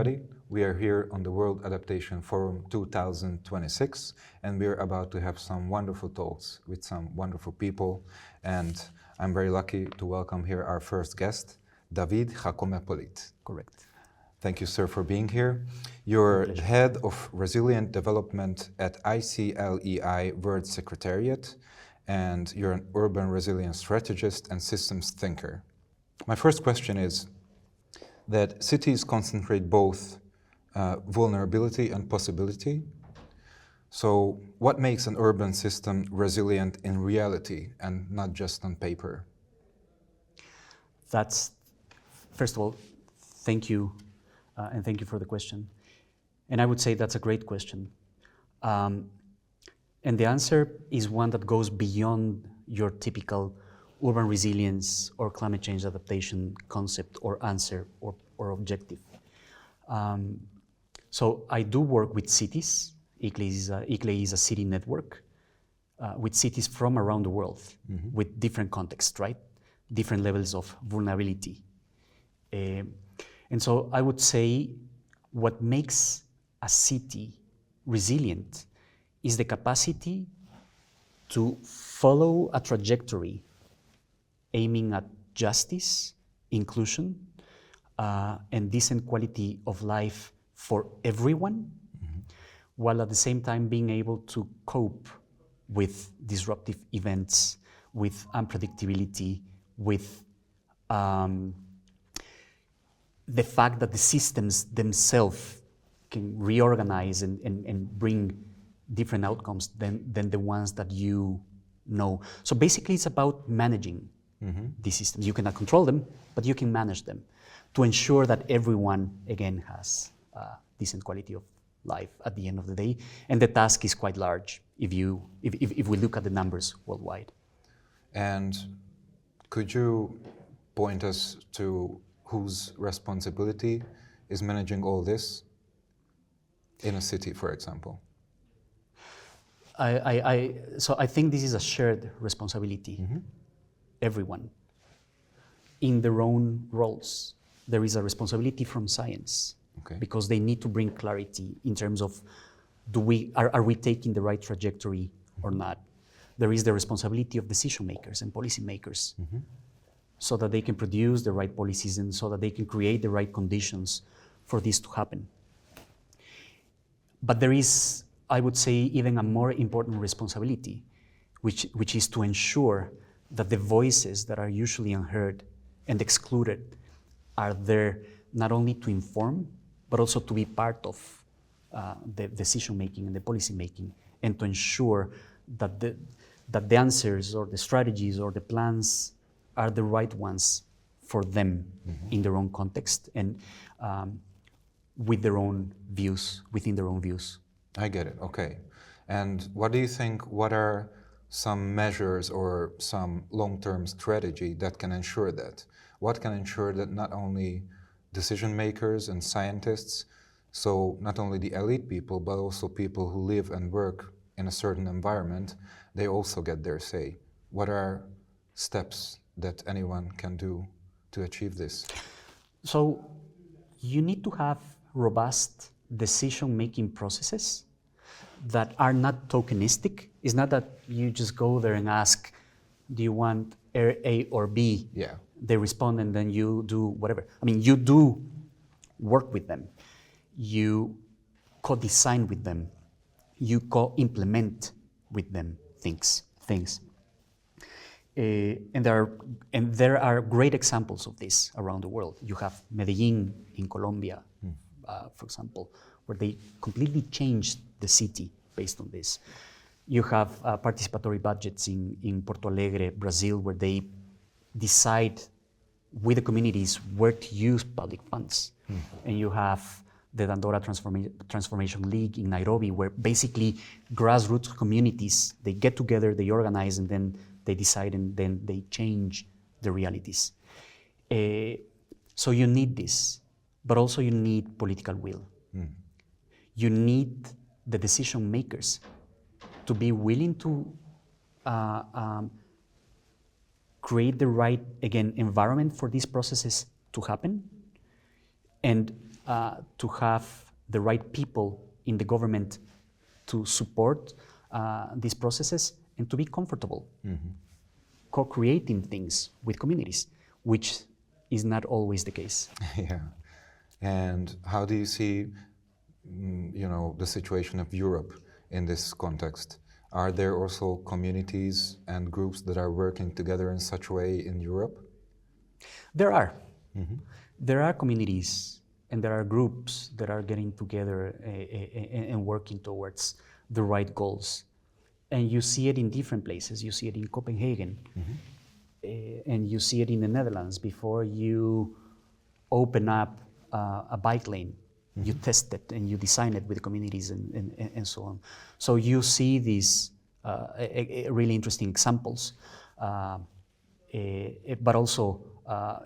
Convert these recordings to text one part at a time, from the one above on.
everybody. We are here on the World Adaptation Forum 2026, and we're about to have some wonderful talks with some wonderful people. And I'm very lucky to welcome here our first guest, David Jácome-Polit. Correct. Thank you, sir, for being here. You're the head of Resilient Development at ICLEI World Secretariat, and you're an urban resilience strategist and systems thinker. My first question is that cities concentrate both vulnerability and possibility. So what makes an urban system resilient in reality and not just on paper? That's, first of all, thank you, and thank you for the question. And I would say that's a great question. And the answer is one that goes beyond your typical urban resilience or climate change adaptation concept or answer or objective. So I do work with cities. ICLEI is a city network with cities from around the world with different contexts, right? Different levels of vulnerability. And so I would say what makes a city resilient is the capacity to follow a trajectory aiming at justice, inclusion, and decent quality of life for everyone, while at the same time being able to cope with disruptive events, with unpredictability, with the fact that the systems themselves can reorganize and bring different outcomes than the ones that you know. So basically it's about managing these systems. You cannot control them, but you can manage them to ensure that everyone, again, has decent quality of life at the end of the day. And the task is quite large if we look at the numbers worldwide. And could you point us to whose responsibility is managing all this in a city, for example? So I think this is a shared responsibility. Everyone, in their own roles. There is a responsibility from science, because they need to bring clarity in terms of are we taking the right trajectory or not. There is the responsibility of decision makers and policy makers, so that they can produce the right policies and so that they can create the right conditions for this to happen. But there is, I would say, even a more important responsibility, which is to ensure that the voices that are usually unheard and excluded are there not only to inform, but also to be part of the decision-making and the policy-making, and to ensure that the answers or the strategies or the plans are the right ones for them in their own context and with their own views, within their own views. I get it, okay. And what do you think, what are some measures or some long-term strategy that can ensure that? What can ensure that not only decision makers and scientists, so not only the elite people, but also people who live and work in a certain environment, they also get their say? What are steps that anyone can do to achieve this? So you need to have robust decision-making processes that are not tokenistic. It's not that you just go there and ask, do you want A or B? Yeah. They respond and then you do whatever. I mean, you do work with them. You co-design with them. You co-implement with them things. And there are great examples of this around the world. You have Medellin in Colombia, for example, where they completely changed the city based on this. You have participatory budgets in Porto Alegre, Brazil, where they decide with the communities where to use public funds. And you have the Dandora Transformation League in Nairobi, where basically grassroots communities, they get together, they organize, and then they decide, and then they change the realities. So you need this, but also you need political will. You need the decision makers to be willing to create the right, again, environment for these processes to happen, and to have the right people in the government to support these processes and to be comfortable co-creating things with communities, which is not always the case. Yeah. And how do you see, the situation of Europe in this context? Are there also communities and groups that are working together in such a way in Europe? There are. There are communities and there are groups that are getting together and working towards the right goals. And you see it in different places. You see it in Copenhagen, and you see it in the Netherlands. Before you open up a bike lane, you test it and you design it with communities and so on. So you see these really interesting examples, but also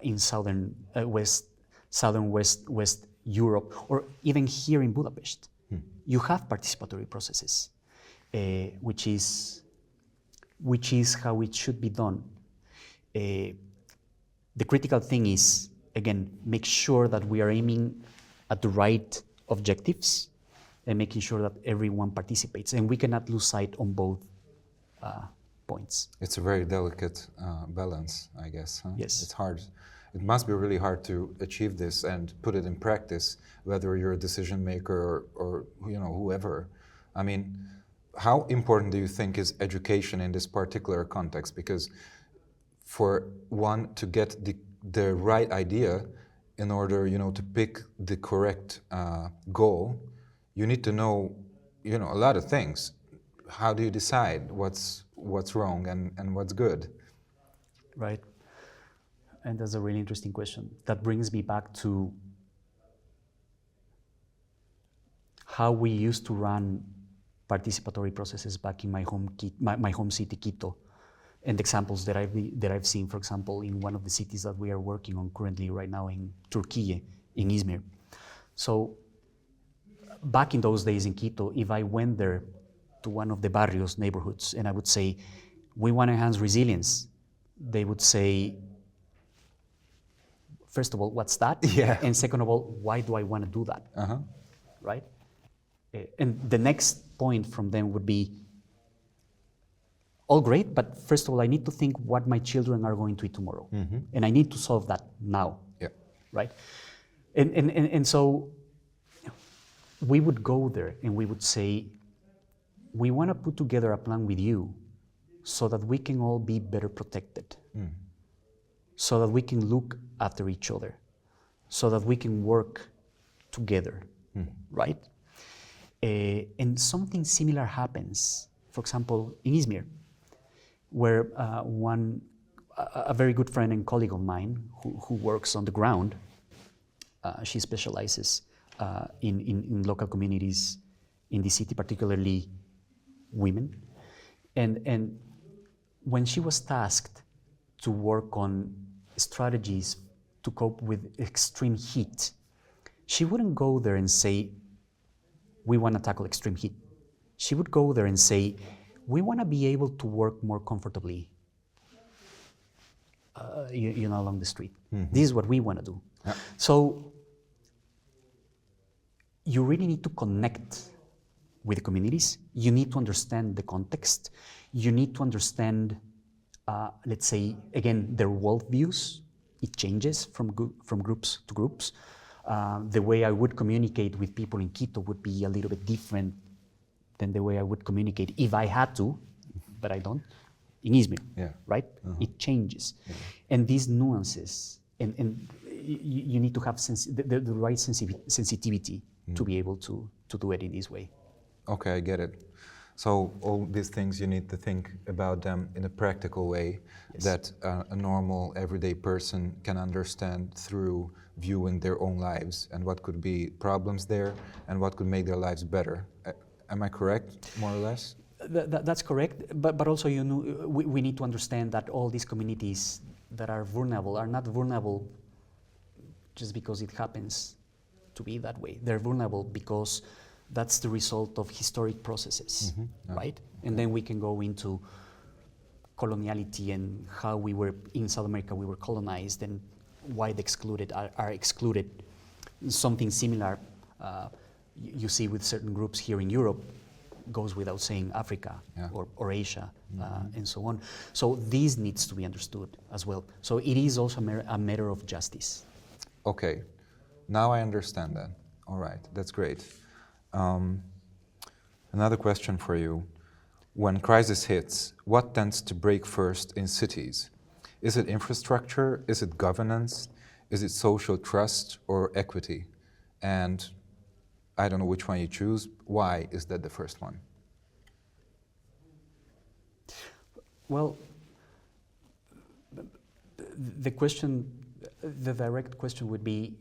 in West Europe, or even here in Budapest, you have participatory processes, which is how it should be done. The critical thing is, again, make sure that we are aiming at the right objectives and making sure that everyone participates, and we cannot lose sight on both points. It's a very delicate balance, I guess. Huh? Yes. It's hard. It must be really hard to achieve this and put it in practice, whether you're a decision maker or whoever. I mean, how important do you think is education in this particular context? Because for one to get the right idea in order, to pick the correct goal, you need to know, a lot of things. How do you decide what's wrong and what's good? Right. And that's a really interesting question. That brings me back to how we used to run participatory processes back in my home city, Quito, and examples that I've seen, for example, in one of the cities that we are working on currently right now in Turkey, in Izmir. So back in those days in Quito, if I went there to one of the barrios, neighborhoods, and I would say, we want to enhance resilience, they would say, first of all, what's that? Yeah. And second of all, why do I want to do that? Uh-huh. Right? And the next point from them would be, all great, but first of all, I need to think what my children are going to eat tomorrow. And I need to solve that now. Yeah. Right? And so we would go there and we would say, we want to put together a plan with you so that we can all be better protected, so that we can look after each other, so that we can work together, right? And something similar happens, for example, in Izmir, where a very good friend and colleague of mine who works on the ground, she specializes in local communities in the city, particularly women. And when she was tasked to work on strategies to cope with extreme heat, she wouldn't go there and say, we want to tackle extreme heat. She would go there and say, we want to be able to work more comfortably along the street. This is what we want to do. Yeah. So you really need to connect with the communities. You need to understand the context. You need to understand, let's say, again, their worldviews. It changes from groups to groups. The way I would communicate with people in Quito would be a little bit different than the way I would communicate if I had to, but I don't, in Izmir, right? It changes. Yeah. And these nuances, and you need to have the right sensitivity to be able to do it in this way. Okay, I get it. So all these things, you need to think about them in a practical way that a normal, everyday person can understand through viewing their own lives and what could be problems there and what could make their lives better. Am I correct, more or less? That's correct, but also we need to understand that all these communities that are vulnerable are not vulnerable just because it happens to be that way. They're vulnerable because that's the result of historic processes, right? And then we can go into coloniality and how we were, in South America, we were colonized and why the excluded are excluded. Something similar you see with certain groups here in Europe, goes without saying Africa or Asia and so on. So this needs to be understood as well. So it is also a matter of justice. Okay, now I understand that. All right, that's great. Another question for you. When crisis hits, what tends to break first in cities? Is it infrastructure? Is it governance? Is it social trust or equity? And I don't know which one you choose. Why is that the first one? Well, the direct question would be,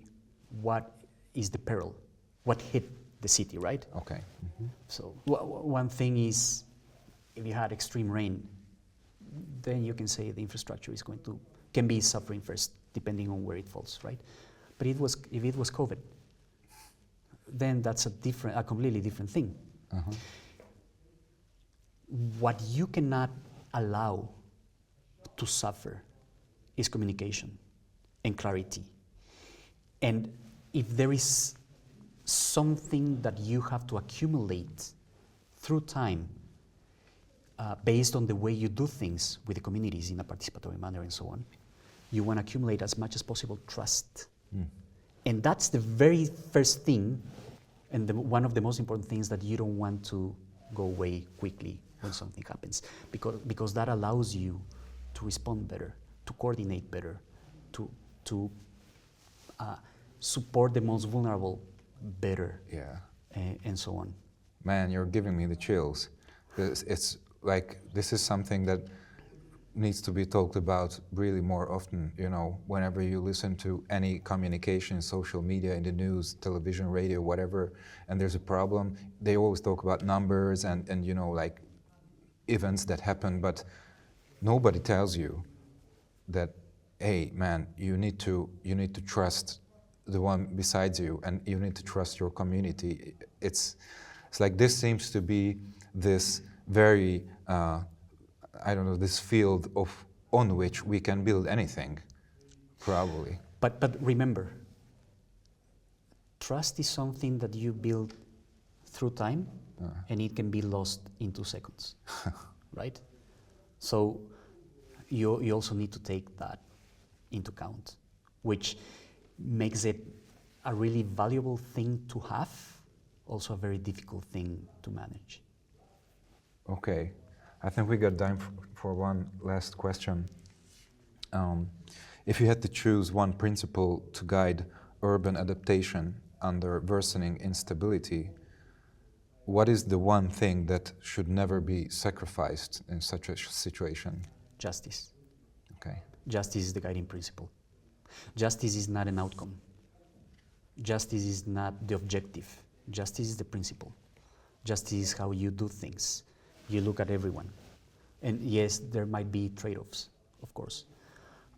what is the peril? What hit the city, right? Okay. Mm-hmm. So one thing is, if you had extreme rain, then you can say the infrastructure can be suffering first, depending on where it falls, right? But if it was COVID, then that's a completely different thing. Uh-huh. What you cannot allow to suffer is communication and clarity. And if there is something that you have to accumulate through time, based on the way you do things with the communities in a participatory manner and so on, you want to accumulate as much as possible trust. Mm. And that's the very first thing, and one of the most important things that you don't want to go away quickly when something happens, because that allows you to respond better, to coordinate better, to support the most vulnerable better, and so on. Man, you're giving me the chills. It's like, this is something that needs to be talked about really more often, you know, whenever you listen to any communication, social media, in the news, television, radio, whatever, and there's a problem, they always talk about numbers and you know, like events that happen, but nobody tells you that, hey, man, you need to trust the one besides you, and you need to trust your community. It's like this seems to be this very, I don't know, this field on which we can build anything, probably. But remember, trust is something that you build through time, and it can be lost in 2 seconds, right? So you also need to take that into account, which makes it a really valuable thing to have, also a very difficult thing to manage. Okay, I think we got time for one last question. If you had to choose one principle to guide urban adaptation under worsening instability, what is the one thing that should never be sacrificed in such a situation? Justice. Okay. Justice is the guiding principle. Justice is not an outcome. Justice is not the objective. Justice is the principle. Justice is how you do things. You look at everyone. And yes, there might be trade-offs, of course.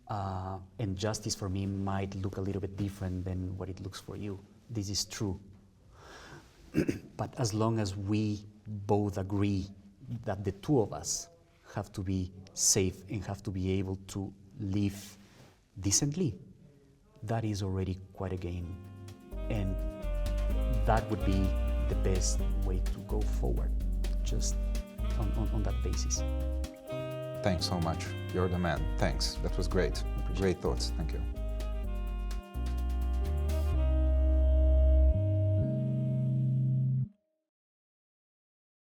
And justice for me might look a little bit different than what it looks for you. This is true. But as long as we both agree that the two of us have to be safe and have to be able to live decently, that is already quite a gain. And that would be the best way to go forward, just on that basis. Thanks so much. You're the man. Thanks. That was great. Great thoughts. Thank you.